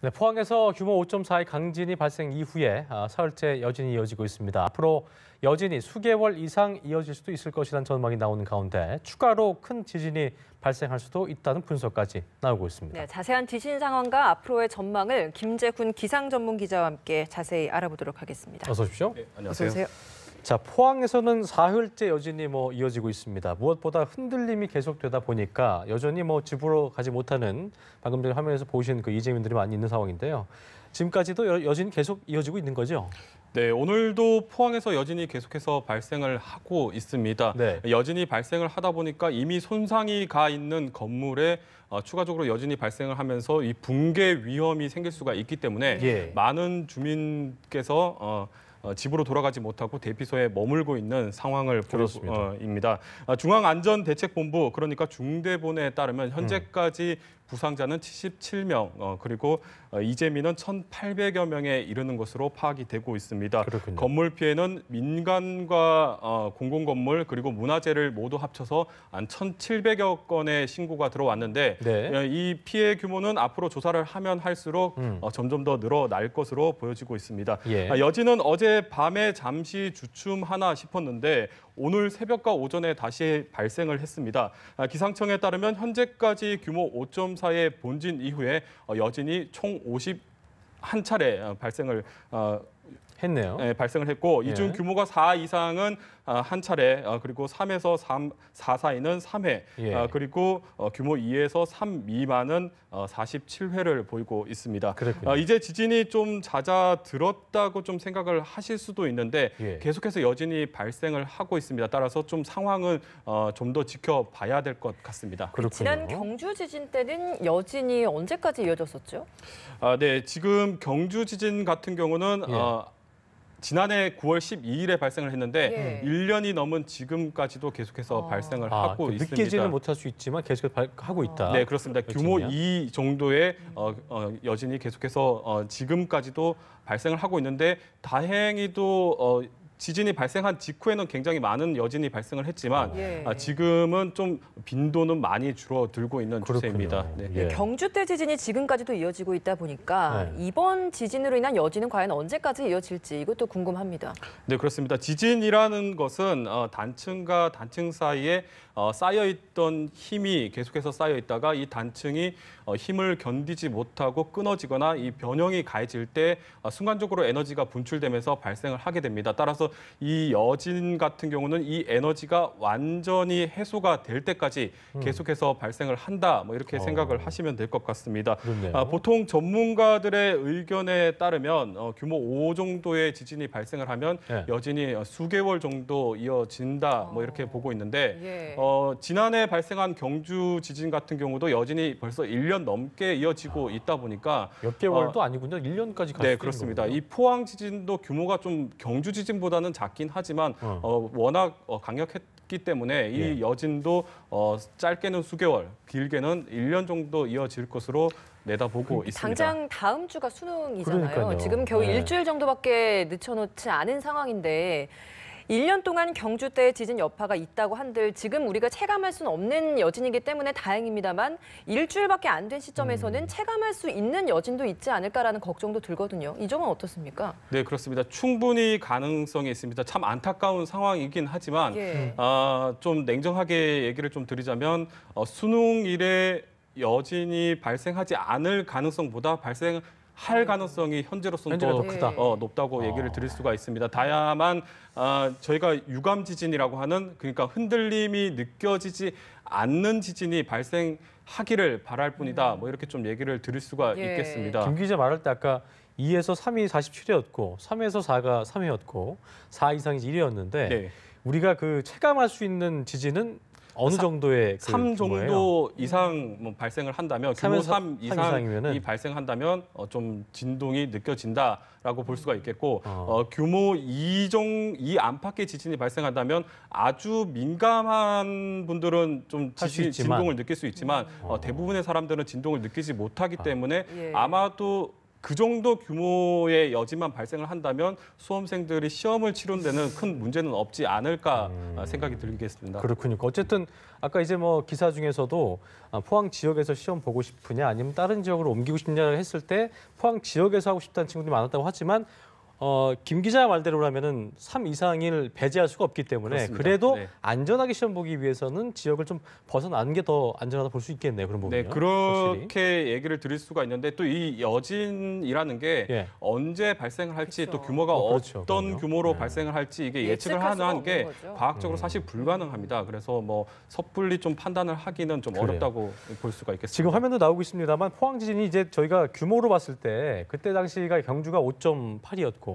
네, 포항에서 규모 5.4의 강진이 발생 이후에 사흘째 여진이 이어지고 있습니다. 앞으로 여진이 수개월 이상 이어질 수도 있을 것이라는 전망이 나오는 가운데 추가로 큰 지진이 발생할 수도 있다는 분석까지 나오고 있습니다. 네, 자세한 지진 상황과 앞으로의 전망을 김재훈 기상 전문 기자와 함께 자세히 알아보도록 하겠습니다. 어서 오십시오. 네, 안녕하세요. 어서 오세요. 자, 포항에서는 사흘째 여진이 이어지고 있습니다. 무엇보다 흔들림이 계속되다 보니까 여전히 집으로 가지 못하는 방금 전에 화면에서 보신 그 이재민들이 많이 있는 상황인데요. 지금까지도 여진이 계속 이어지고 있는 거죠? 네, 오늘도 포항에서 여진이 계속해서 발생을 하고 있습니다. 네. 여진이 발생을 하다 보니까 이미 손상이 가 있는 건물에 추가적으로 여진이 발생을 하면서 이 붕괴 위험이 생길 수가 있기 때문에 예. 많은 주민께서 집으로 돌아가지 못하고 대피소에 머물고 있는 상황을 보입니다. 중앙안전대책본부 그러니까 중대본에 따르면 현재까지 부상자는 77명, 그리고 이재민은 1,800여 명에 이르는 것으로 파악이 되고 있습니다. 그렇군요. 건물 피해는 민간과 공공건물 그리고 문화재를 모두 합쳐서 한 1,700여 건의 신고가 들어왔는데 네. 이 피해 규모는 앞으로 조사를 하면 할수록 점점 더 늘어날 것으로 보여지고 있습니다. 예. 여진은 어제 밤에 잠시 주춤하나 싶었는데 오늘 새벽과 오전에 다시 발생을 했습니다. 기상청에 따르면 현재까지 규모 5.4의 본진 이후에 여진이 총 51차례 했네요. 발생을 했고 예. 이 중 규모가 4 이상은 한 차례, 그리고 3에서 4 사이는 3회, 예. 그리고 규모 2에서 3 미만은 47회를 보이고 있습니다. 그렇군요. 이제 지진이 좀 잦아들었다고 좀 생각을 하실 수도 있는데 예. 계속해서 여진이 발생을 하고 있습니다. 따라서 좀 상황은 좀 더 지켜봐야 될 것 같습니다. 그렇군요. 지난 경주 지진 때는 여진이 언제까지 이어졌었죠? 네, 지금 경주 지진 같은 경우는 예. 지난해 9월 12일에 발생을 했는데 예. 1년이 넘은 지금까지도 계속해서 발생을 하고 있습니다. 느끼지는 못할 수 있지만 계속 하고 있다. 네, 그렇습니다. 규모 여진이요? 2 정도의 여진이 계속해서 지금까지도 발생을 하고 있는데 다행히도 지진이 발생한 직후에는 굉장히 많은 여진이 발생을 했지만 예. 지금은 좀 빈도는 많이 줄어들고 있는 그렇군요. 추세입니다. 네. 예. 경주 때 지진이 지금까지도 이어지고 있다 보니까 네. 이번 지진으로 인한 여진은 과연 언제까지 이어질지 이것도 궁금합니다. 네, 그렇습니다. 지진이라는 것은 단층과 단층 사이에 쌓여있던 힘이 계속해서 쌓여있다가 이 단층이 힘을 견디지 못하고 끊어지거나 이 변형이 가해질 때 순간적으로 에너지가 분출되면서 발생을 하게 됩니다. 따라서 이 여진 같은 경우는 이 에너지가 완전히 해소가 될 때까지 계속해서 발생을 한다. 이렇게 생각을 하시면 될 것 같습니다. 그렇네요. 보통 전문가들의 의견에 따르면 규모 5 정도의 지진이 발생을 하면 네. 여진이 수개월 정도 이어진다. 이렇게 보고 있는데 예. 지난해 발생한 경주 지진 같은 경우도 여진이 벌써 1년 넘게 이어지고 있다 보니까 몇 개월도 아니군요. 1년까지 갈 네, 수도 그렇습니다. 있는 이 포항 지진도 규모가 좀 경주 지진보다는 작긴 하지만 워낙 강력했기 때문에 이 예. 여진도 짧게는 수개월, 길게는 1년 정도 이어질 것으로 내다보고 있습니다. 당장 다음 주가 수능이잖아요. 그러니까요. 지금 겨우 네. 일주일 정도밖에 늦춰놓지 않은 상황인데 1년 동안 경주 때 지진 여파가 있다고 한들 지금 우리가 체감할 수는 없는 여진이기 때문에 다행입니다만 일주일밖에 안 된 시점에서는 체감할 수 있는 여진도 있지 않을까라는 걱정도 들거든요. 이 점은 어떻습니까? 네, 그렇습니다. 충분히 가능성이 있습니다. 참 안타까운 상황이긴 하지만 예. 좀 냉정하게 얘기를 좀 드리자면 수능 이래 여진이 발생하지 않을 가능성보다 할 가능성이 현재로서는 현재가 더 더 크다. 높다고 얘기를 드릴 수가 있습니다. 다만 저희가 유감 지진이라고 하는 그러니까 흔들림이 느껴지지 않는 지진이 발생하기를 바랄 뿐이다. 이렇게 좀 얘기를 드릴 수가 예. 있겠습니다. 김 기자 말할 때 아까 2에서 3이 47회였고 3에서 4가 3회였고 4 이상이 1회였는데 네. 우리가 그 체감할 수 있는 지진은 어느 정도의 3 규모예요? 정도 이상 발생을 한다면 규모 3 이상이면은? 이상이 발생한다면 좀 진동이 느껴진다라고 볼 수가 있겠고 규모 2 안팎의 지진이 발생한다면 아주 민감한 분들은 좀 진동을 느낄 수 있지만 대부분의 사람들은 진동을 느끼지 못하기 때문에 예. 아마도 그 정도 규모의 여진만 발생을 한다면 수험생들이 시험을 치르는 데는 큰 문제는 없지 않을까 생각이 들겠습니다. 그렇군요. 어쨌든 아까 이제 뭐 기사 중에서도 포항 지역에서 시험 보고 싶으냐 아니면 다른 지역으로 옮기고 싶냐를 했을 때 포항 지역에서 하고 싶다는 친구들이 많았다고 하지만 김 기자 말대로라면은 3 이상을 배제할 수가 없기 때문에 그렇습니다. 그래도 네. 안전하게 시험 보기 위해서는 지역을 좀 벗어나는 게 더 안전하다 볼 수 있겠네요. 그런 부분요. 네, 그렇게 얘기를 드릴 수가 있는데 또 이 여진이라는 게 예. 언제 발생을 할지 그렇죠. 또 규모가 그렇죠. 어떤 그럼요. 규모로 네. 발생을 할지 이게 예측을 예측할 수가 하는 게 없는 거죠. 과학적으로 사실 불가능합니다. 그래서 뭐 섣불리 좀 판단을 하기는 좀 그래요. 어렵다고 볼 수가 있겠습니다. 지금 화면도 나오고 있습니다만 포항 지진이 이제 저희가 규모로 봤을 때 그때 당시가 경주가 5.8이었고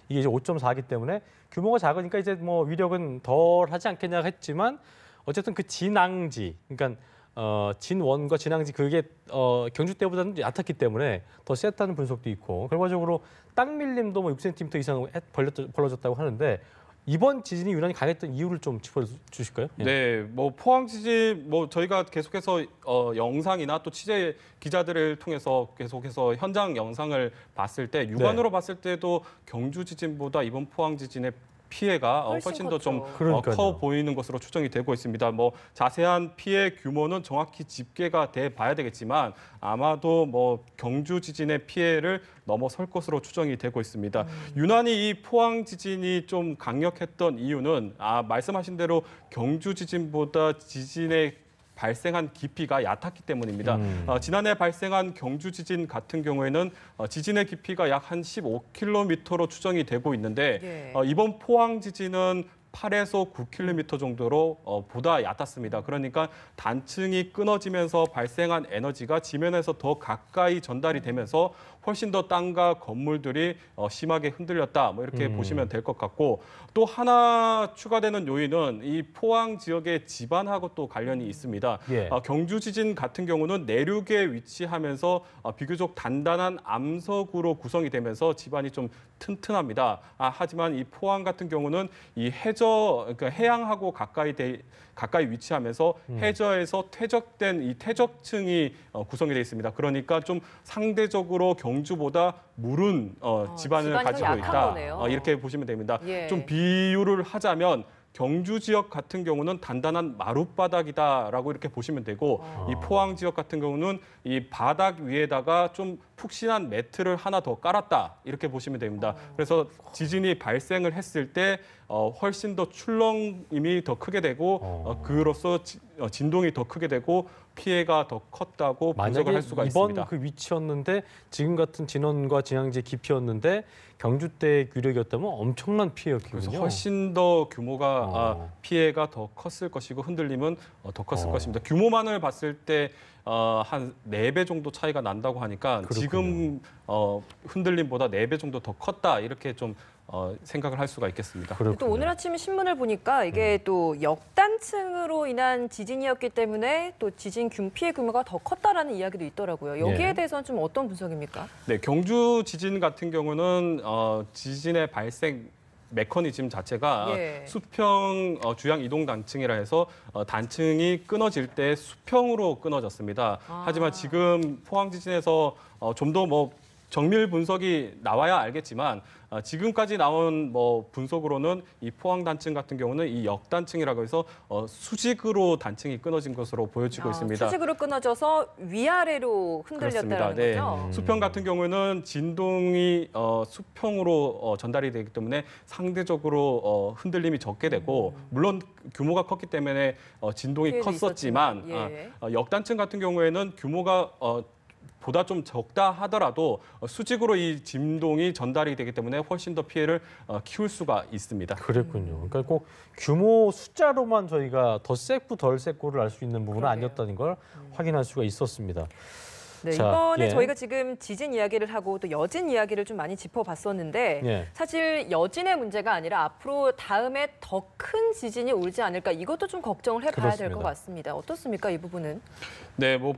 이게 이제 5.4이기 때문에 규모가 작으니까 이제 뭐 위력은 덜 하지 않겠냐 했지만 어쨌든 그 진앙지 그러니까 진원과 진앙지 그게 경주 때보다는 얕았기 때문에 더 셌다는 분석도 있고 결과적으로 땅 밀림도 뭐 6cm 이상 벌어졌다고 하는데 이번 지진이 유난히 강했던 이유를 좀 짚어주실까요? 예. 네, 뭐 포항 지진 뭐 저희가 계속해서 영상이나 또 취재 기자들을 통해서 계속해서 현장 영상을 봤을 때 육안으로 봤을 때도 경주 지진보다 이번 포항 지진의 피해가 훨씬 더 좀 그러니까요. 커 보이는 것으로 추정이 되고 있습니다. 뭐 자세한 피해 규모는 정확히 집계가 돼 봐야 되겠지만 아마도 뭐 경주 지진의 피해를 넘어설 것으로 추정이 되고 있습니다. 유난히 이 포항 지진이 좀 강력했던 이유는 말씀하신 대로 경주 지진보다 지진의 발생한 깊이가 얕았기 때문입니다. 지난해 발생한 경주 지진 같은 경우에는 지진의 깊이가 약 한 15km로 추정이 되고 있는데 예. 이번 포항 지진은 8에서 9km 정도로 보다 얕았습니다. 그러니까 단층이 끊어지면서 발생한 에너지가 지면에서 더 가까이 전달이 되면서 훨씬 더 땅과 건물들이 심하게 흔들렸다. 뭐 이렇게 보시면 될 것 같고 또 하나 추가되는 요인은 이 포항 지역의 지반하고 또 관련이 있습니다. 예. 경주 지진 같은 경우는 내륙에 위치하면서 비교적 단단한 암석으로 구성이 되면서 지반이 좀 튼튼합니다. 하지만 이 포항 같은 경우는 이 그러니까 해양하고 가까이 위치하면서 해저에서 퇴적된 이 퇴적층이 구성이 되어 있습니다. 그러니까 좀 상대적으로 경주보다 무른 지반을 지반이 더 가지고 약한 있다. 거네요. 이렇게 보시면 됩니다. 예. 좀 비유를 하자면 경주 지역 같은 경우는 단단한 마룻바닥이다라고 이렇게 보시면 되고 이 포항 지역 같은 경우는 이 바닥 위에다가 좀 푹신한 매트를 하나 더 깔았다 이렇게 보시면 됩니다. 그래서 지진이 발생을 했을 때 훨씬 더 출렁임이 더 크게 되고 그로써 진동이 더 크게 되고 피해가 더 컸다고 분석을 만약에 할 수가 이번 있습니다. 그 위치였는데 지금 같은 진원과 진앙지 깊이였는데 경주 때 규력이었다면 엄청난 그래서 피해였거든요. 훨씬 더 규모가 피해가 더 컸을 것이고 흔들림은 더 컸을 것입니다. 규모만을 봤을 때 한 4배 정도 차이가 난다고 하니까 그렇군요. 지금 흔들림보다 4배 정도 더 컸다 이렇게 좀 생각을 할 수가 있겠습니다. 또 오늘 아침 신문을 보니까 이게 또 역단층으로 인한 지진이었기 때문에 또 지진 피해 규모가 더 컸다라는 이야기도 있더라고요. 여기에 예. 대해서는 좀 어떤 분석입니까? 네, 경주 지진 같은 경우는 지진의 발생 메커니즘 자체가 예. 수평 주양 이동 단층이라 해서 단층이 끊어질 때 수평으로 끊어졌습니다. 하지만 지금 포항 지진에서 좀 더 뭐 정밀 분석이 나와야 알겠지만 지금까지 나온 뭐 분석으로는 이 포항 단층 같은 경우는 이 역단층이라고 해서 수직으로 단층이 끊어진 것으로 보여지고 있습니다. 수직으로 끊어져서 위아래로 흔들렸다는 그렇습니다. 네. 거죠? 수평 같은 경우에는 진동이 수평으로 전달이 되기 때문에 상대적으로 흔들림이 적게 되고 물론 규모가 컸기 때문에 진동이 피해도 컸었지만 있었지만, 예. 역단층 같은 경우에는 규모가 보다 좀 적다 하더라도 수직으로 이 진동이 전달이 되기 때문에 훨씬 더 피해를 키울 수가 있습니다. 그랬군요. 그러니까 꼭 규모 숫자로만 저희가 더 셌고 덜 셌고를 알 수 있는 부분은 그러게요. 아니었다는 걸 확인할 수가 있었습니다. 네, 자, 이번에 예. 저희가 지금 지진 이야기를 하고 또 여진 이야기를 좀 많이 짚어봤었는데 예. 사실 여진의 문제가 아니라 앞으로 다음에 더 큰 지진이 오지 않을까 이것도 좀 걱정을 해봐야 될 것 그렇습니다. 같습니다. 어떻습니까, 이 부분은? 네, 뭐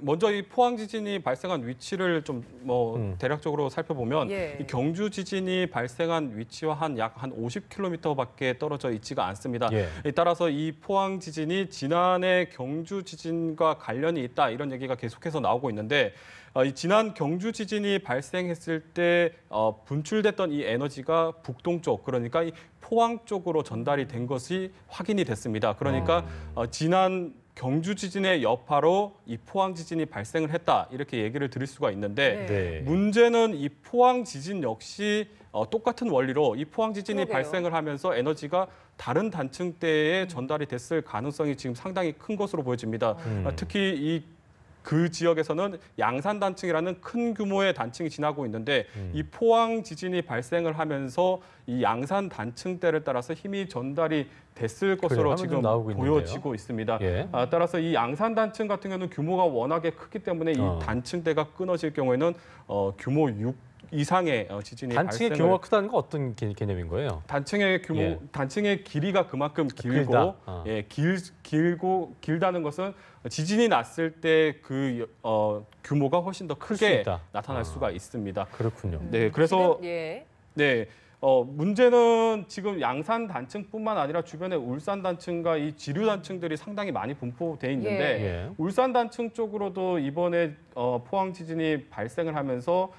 먼저 이 포항 지진이 발생한 위치를 좀 뭐 대략적으로 살펴보면 예. 이 경주 지진이 발생한 위치와 약 한 50km밖에 떨어져 있지가 않습니다. 예. 따라서 이 포항 지진이 지난해 경주 지진과 관련이 있다 이런 얘기가 계속해서 계속해서 나오고 있는데 이 지난 경주 지진이 발생했을 때 분출됐던 이 에너지가 북동쪽, 그러니까 이 포항 쪽으로 전달이 된 것이 확인이 됐습니다. 그러니까 지난 경주 지진의 여파로 이 포항 지진이 발생을 했다, 이렇게 얘기를 드릴 수가 있는데 네. 문제는 이 포항 지진 역시 똑같은 원리로 이 포항 지진이 그러게요. 발생을 하면서 에너지가 다른 단층대에 전달이 됐을 가능성이 지금 상당히 큰 것으로 보여집니다. 특히 그 지역에서는 양산 단층이라는 큰 규모의 단층이 지나고 있는데 이 포항 지진이 발생을 하면서 이 양산 단층대를 따라서 힘이 전달이 됐을 것으로 화면 지금 좀 나오고 있는데요. 보여지고 있습니다. 예. 따라서 이 양산 단층 같은 경우는 규모가 워낙에 크기 때문에 이 단층대가 끊어질 경우에는 규모 6 이상의 지진이 단층의 발생을 규모가 크다는 건 어떤 개념인 거예요? 단층의 규모, 예. 단층의 길이가 그만큼 길고, 길다. 길다는 것은 지진이 났을 때 그 규모가 훨씬 더 클 수 크게 있다. 나타날 수가 있습니다. 그렇군요. 네, 그래서 지금, 예. 네. 문제는 지금 양산 단층뿐만 아니라 주변에 울산 단층과 이 지류 단층들이 상당히 많이 분포돼 있는데 예. 울산 단층 쪽으로도 이번에 포항 지진이 발생을 하면서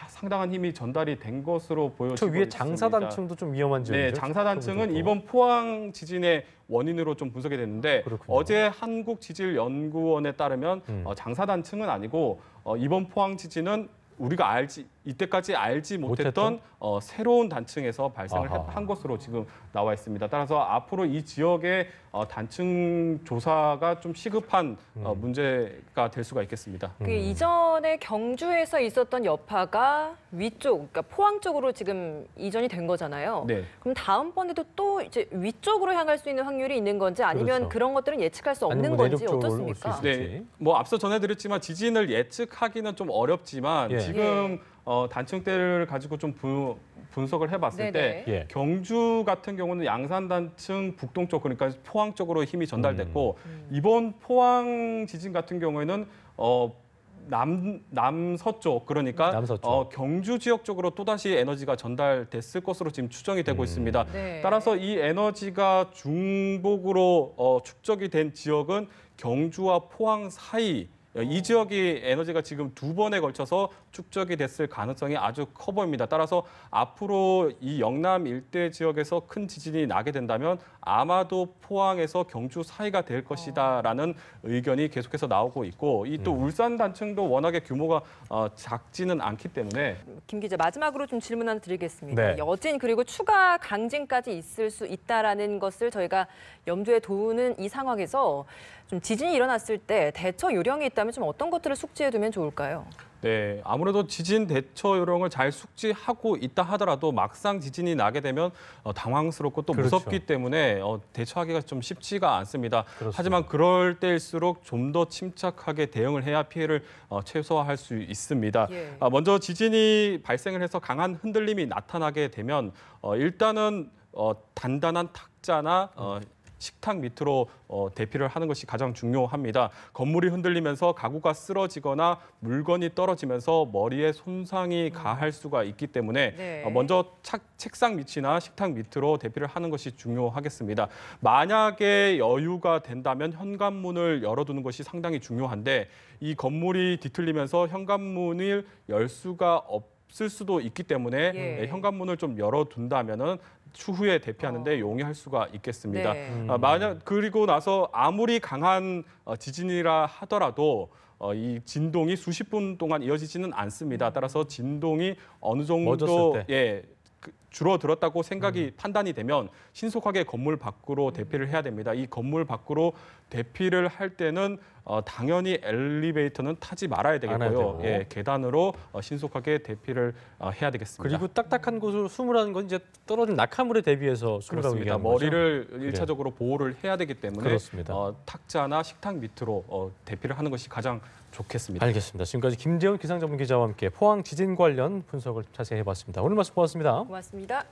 상당한 힘이 전달이 된 것으로 보여지고 저 위에 있습니다. 장사단층도 좀 위험한 지역이죠. 네, 장사단층은 이번 포항 지진의 원인으로 좀 분석이 됐는데 그렇군요. 어제 한국지질연구원에 따르면 장사단층은 아니고 이번 포항 지진은 우리가 이때까지 알지 못했던 새로운 단층에서 발생을 아하. 한 것으로 지금 나와 있습니다. 따라서 앞으로 이 지역의 단층 조사가 좀 시급한 문제가 될 수가 있겠습니다. 그 이전에 경주에서 있었던 여파가 위쪽, 그러니까 포항 쪽으로 지금 이전이 된 거잖아요. 네. 그럼 다음번에도 또 이제 위쪽으로 향할 수 있는 확률이 있는 건지 아니면 그렇죠. 그런 것들은 예측할 수 없는 아니면 뭐 건지 내륙 쪽으로 어떻습니까? 올수 있을지. 네, 뭐 앞서 전해드렸지만 지진을 예측하기는 좀 어렵지만 예. 지금 단층대를 가지고 좀 분석을 해봤을 때 네네. 예. 경주 같은 경우는 양산 단층 북동쪽, 그러니까 포항 쪽으로 힘이 전달됐고 이번 포항 지진 같은 경우에는 남서쪽, 그러니까 남서쪽. 경주 지역 쪽으로 또다시 에너지가 전달됐을 것으로 지금 추정이 되고 있습니다. 네. 따라서 이 에너지가 중복으로 축적이 된 지역은 경주와 포항 사이, 이 지역이 에너지가 지금 2번에 걸쳐서 축적이 됐을 가능성이 아주 커 보입니다. 따라서 앞으로 이 영남 일대 지역에서 큰 지진이 나게 된다면 아마도 포항에서 경주 사이가 될 것이다라는 의견이 계속해서 나오고 있고, 이 또 울산 단층도 워낙에 규모가 작지는 않기 때문에 김 기자, 마지막으로 좀 질문 하나 드리겠습니다. 네. 여진 그리고 추가 강진까지 있을 수 있다라는 것을 저희가 염두에 두는 이 상황에서 좀 지진이 일어났을 때 대처 요령이 있다면 좀 어떤 것들을 숙지해 두면 좋을까요? 네, 아무래도 지진 대처 요령을 잘 숙지하고 있다 하더라도 막상 지진이 나게 되면 당황스럽고 또 그렇죠. 무섭기 때문에 대처하기가 좀 쉽지가 않습니다. 그렇습니다. 하지만 그럴 때일수록 좀 더 침착하게 대응을 해야 피해를 최소화할 수 있습니다. 예. 먼저 지진이 발생을 해서 강한 흔들림이 나타나게 되면 일단은 단단한 탁자나 식탁 밑으로 대피를 하는 것이 가장 중요합니다. 건물이 흔들리면서 가구가 쓰러지거나 물건이 떨어지면서 머리에 손상이 가할 수가 있기 때문에 네. 먼저 책상 밑이나 식탁 밑으로 대피를 하는 것이 중요하겠습니다. 만약에 여유가 된다면 현관문을 열어두는 것이 상당히 중요한데 이 건물이 뒤틀리면서 현관문을 열 수가 없을 수도 있기 때문에 예. 현관문을 좀 열어둔다면은 추후에 대피하는데 용이할 수가 있겠습니다. 네. 만약 그리고 나서 아무리 강한 지진이라 하더라도 이 진동이 수십 분 동안 이어지지는 않습니다. 따라서 진동이 어느 정도 멎었을 줄어들었다고 생각이 판단이 되면 신속하게 건물 밖으로 대피를 해야 됩니다. 이 건물 밖으로 대피를 할 때는 당연히 엘리베이터는 타지 말아야 되겠고요. 되고. 계단으로 신속하게 대피를 해야 되겠습니다. 그리고 딱딱한 곳으로 숨으라는 건 이제 떨어진 낙하물에 대비해서 숨으라고 그렇습니다. 얘기하는 거죠. 머리를 일차적으로 보호를 해야 되기 때문에 그렇습니다. 탁자나 식탁 밑으로 대피를 하는 것이 가장 좋겠습니다. 알겠습니다. 지금까지 김재훈 기상전문기자와 함께 포항 지진 관련 분석을 자세히 해봤습니다. 오늘 말씀 고맙습니다. 고맙습니다.